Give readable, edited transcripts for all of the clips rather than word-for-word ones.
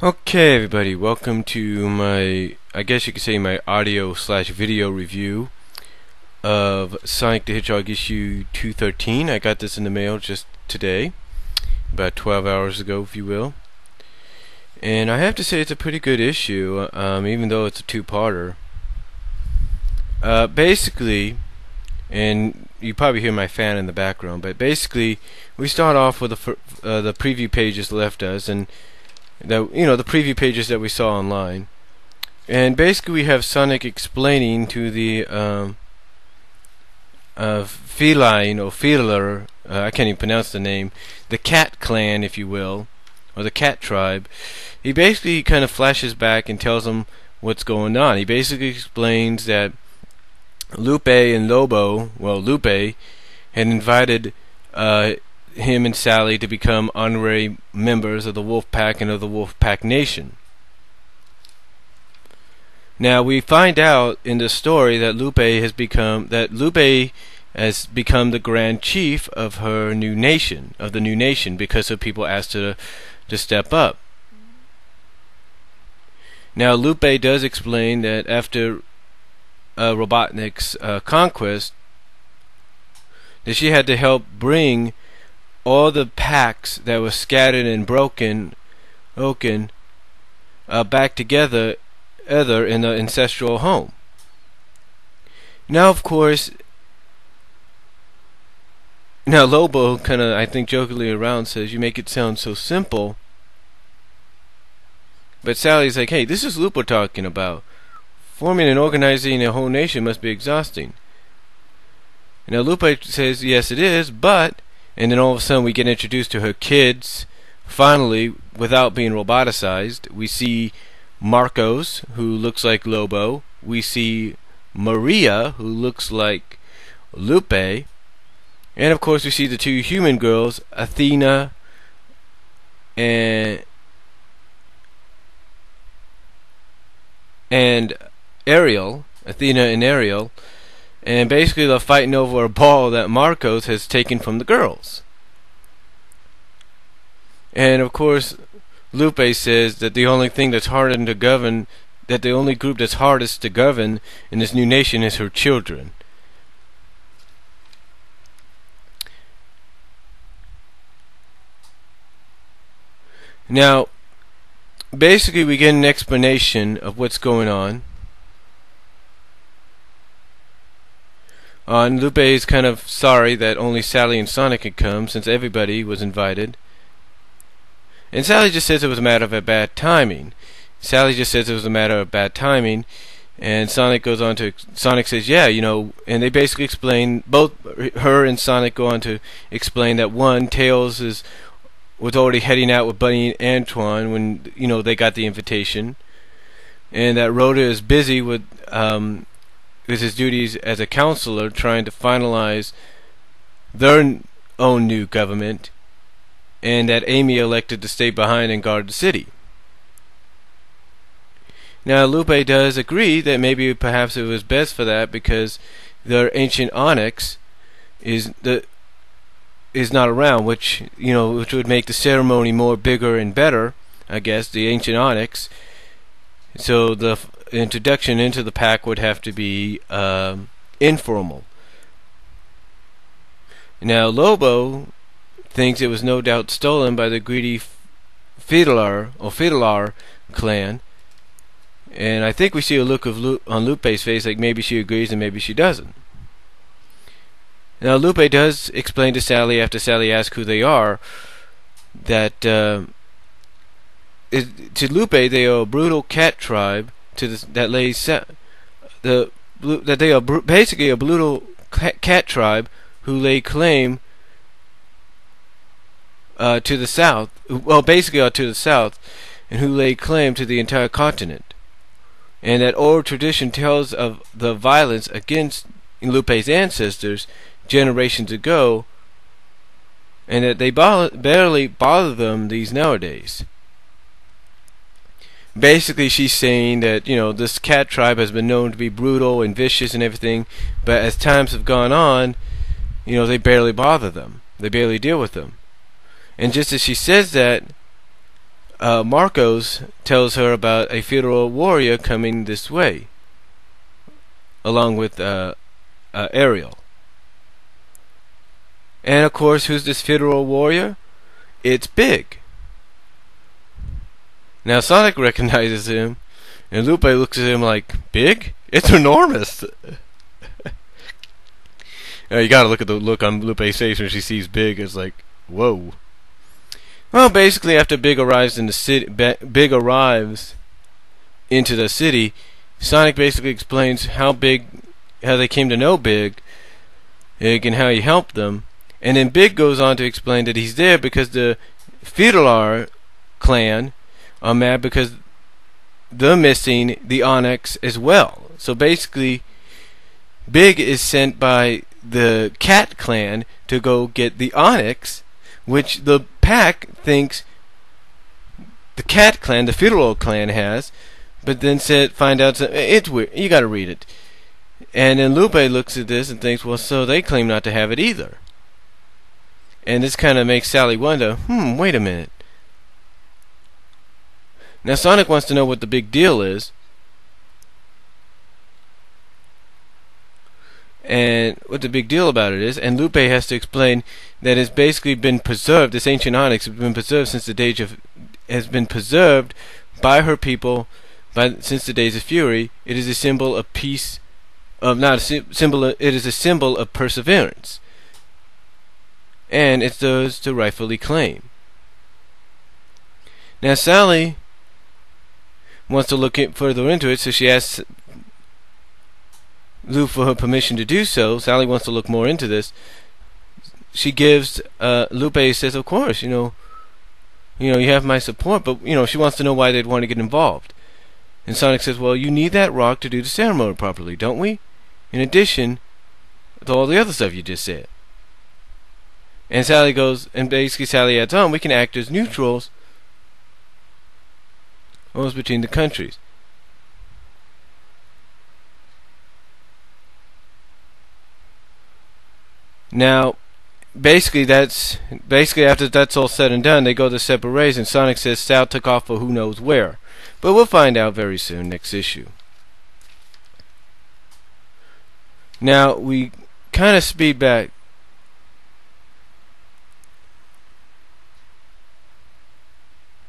Okay, everybody, welcome to my, I guess you could say, my audio/video review of Sonic the Hedgehog issue 213. I got this in the mail just today, about 12 hours ago, if you will. And I have to say it's a pretty good issue, even though it's a two-parter. Basically, and you probably hear my fan in the background, but basically, we start off with the preview pages left us, and the preview pages that we saw online, and basically we have Sonic explaining to the feline or feeler, I can't even pronounce the name, the cat clan, if you will, or the cat tribe. He basically kind of flashes back and tells them what's going on. He basically explains that Lupe and Lobo, well, Lupe had invited him and Sally to become honorary members of the Wolf Pack and of the Wolf Pack Nation. Now we find out in the story that Lupe has become the Grand Chief of her new nation, because of people asked her to step up. Now Lupe does explain that after Robotnik's conquest, that she had to help bring all the packs that were scattered and broken back together in the ancestral home. Now, of course, Lobo kind of, I think, jokingly around says, "You make it sound so simple." But Sally's like, "Hey, this is Lupo talking about. Forming and organizing a whole nation must be exhausting." Now Lupe says, "Yes, it is, but..." And then all of a sudden we get introduced to her kids, finally, without being roboticized. We see Marcos, who looks like Lobo. We see Maria, who looks like Lupe. And of course we see the two human girls, Athena and Ariel. Athena and Ariel. And basically they're fighting over a ball that Marcos has taken from the girls. And of course Lupe says that the only thing that's harder to govern, that the only group that's hardest to govern in this new nation is her children. Now basically we get an explanation of what's going on. And Lupe is kind of sorry that only Sally and Sonic had come, since everybody was invited. And Sally just says it was a matter of bad timing. And Sonic says, "Yeah, and they basically explain, both her and Sonic go on to explain that one, Tails was already heading out with Bunny and Antoine when, they got the invitation. And that Rhoda is busy with his duties as a counselor, trying to finalize their own new government, and that Amy elected to stay behind and guard the city." Now Lupe does agree that maybe perhaps it was best for that, because their ancient onyx is not around, which would make the ceremony more bigger and better, I guess, the ancient onyx. So the introduction into the pack would have to be informal. Now Lobo thinks it was no doubt stolen by the greedy Fiddler clan, and I think we see a look on Lupe's face like maybe she agrees and maybe she doesn't. Now Lupe does explain to Sally, after Sally asks who they are, that to Lupe they are a brutal cat tribe that they are basically a brutal cat tribe who lay claim to the south, to the south, and who lay claim to the entire continent. And that oral tradition tells of the violence against Lupe's ancestors generations ago, and that they barely bother them these nowadays. Basically she's saying that this cat tribe has been known to be brutal and vicious and everything, but as times have gone on, they barely bother them, they barely deal with them. And just as she says that, Marcos tells her about a federal warrior coming this way, along with Ariel. And of course, who's this federal warrior? It's Big. Now Sonic recognizes him, and Lupe looks at him like, Big? It's enormous! You gotta look at the look on Lupe's face when she sees Big. It's like, whoa. Well, basically, after Big arrives in the city, into the city, Sonic basically explains how they came to know Big, and how he helped them. And then Big goes on to explain that he's there because the Fiddler clan are mad because they're missing the Onyx as well. So basically, Big is sent by the Cat clan to go get the Onyx, which the pack thinks the Cat clan, the Fiddler clan, has, but then find out it's weird. You got to read it. And then Lupe looks at this and thinks, well, so they claim not to have it either. And this kind of makes Sally wonder, wait a minute. Now Sonic wants to know what the big deal is, and what the big deal about it is, and Lupe has to explain that it's basically been preserved. This ancient onyx has been preserved since the days of, has been preserved by her people, since the days of Fury. It is a symbol of peace, it is a symbol of perseverance, and it's theirs to rightfully claim. Now Sally wants to look further into it, so she asks Lou for her permission to do so. Sally wants to look more into this. She gives Lupe says, of course, you have my support, but she wants to know why they'd want to get involved. And Sonic says, well, you need that rock to do the ceremony properly, don't we? In addition to all the other stuff you just said. And Sally goes, and basically Sally adds on, we can act as neutrals almost between the countries. Now, basically after that's all said and done, they go their separate ways, and Sonic says Sal took off for who knows where. But we'll find out very soon, next issue. Now, we kind of speed back.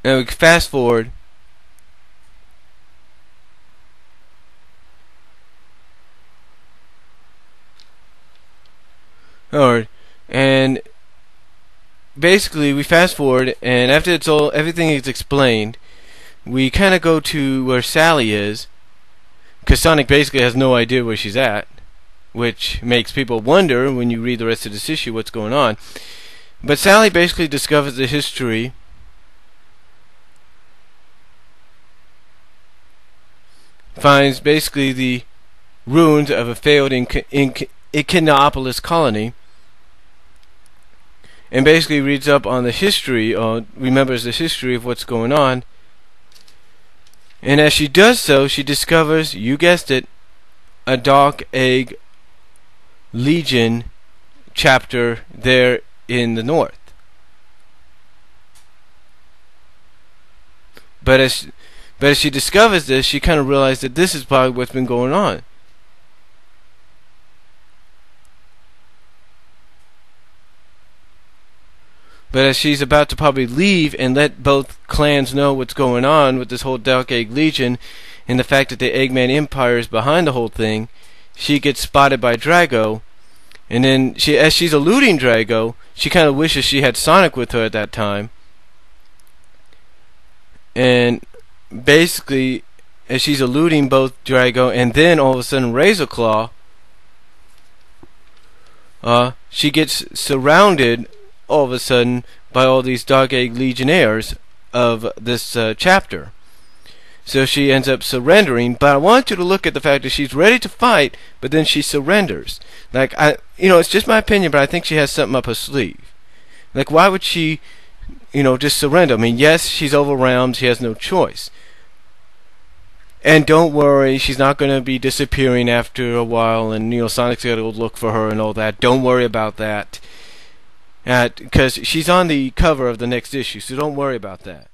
Now, we fast forward. Alright, and basically we fast forward, and after everything is explained, we kind of go to where Sally is, because Sonic basically has no idea where she's at, which makes people wonder when you read the rest of this issue what's going on. But Sally basically discovers the history finds basically the ruins of a failed Echinopolis colony, and basically reads up on the history, or remembers the history of what's going on. And as she does so, she discovers, you guessed it, a Dark Egg Legion chapter there in the north. But as she discovers this, she kind of realizes that this is probably what's been going on. But as she's about to probably leave and let both clans know what's going on with this whole Dark Egg Legion and the fact that the Eggman Empire is behind the whole thing, she gets spotted by Drago. And then, as she's eluding Drago, she kind of wishes she had Sonic with her at that time. And basically, as she's eluding both Drago and then all of a sudden Razor Claw, she gets surrounded all of a sudden by all these Dark Egg Legionnaires of this chapter. So she ends up surrendering, but I want you to look at the fact that she's ready to fight, but then she surrenders. Like, it's just my opinion, but I think she has something up her sleeve. Like, why would she, just surrender? I mean, yes, she's overwhelmed, she has no choice. And don't worry, she's not going to be disappearing after a while, and, Sonic's got to go look for her and all that. Don't worry about that. Because she's on the cover of the next issue, so don't worry about that.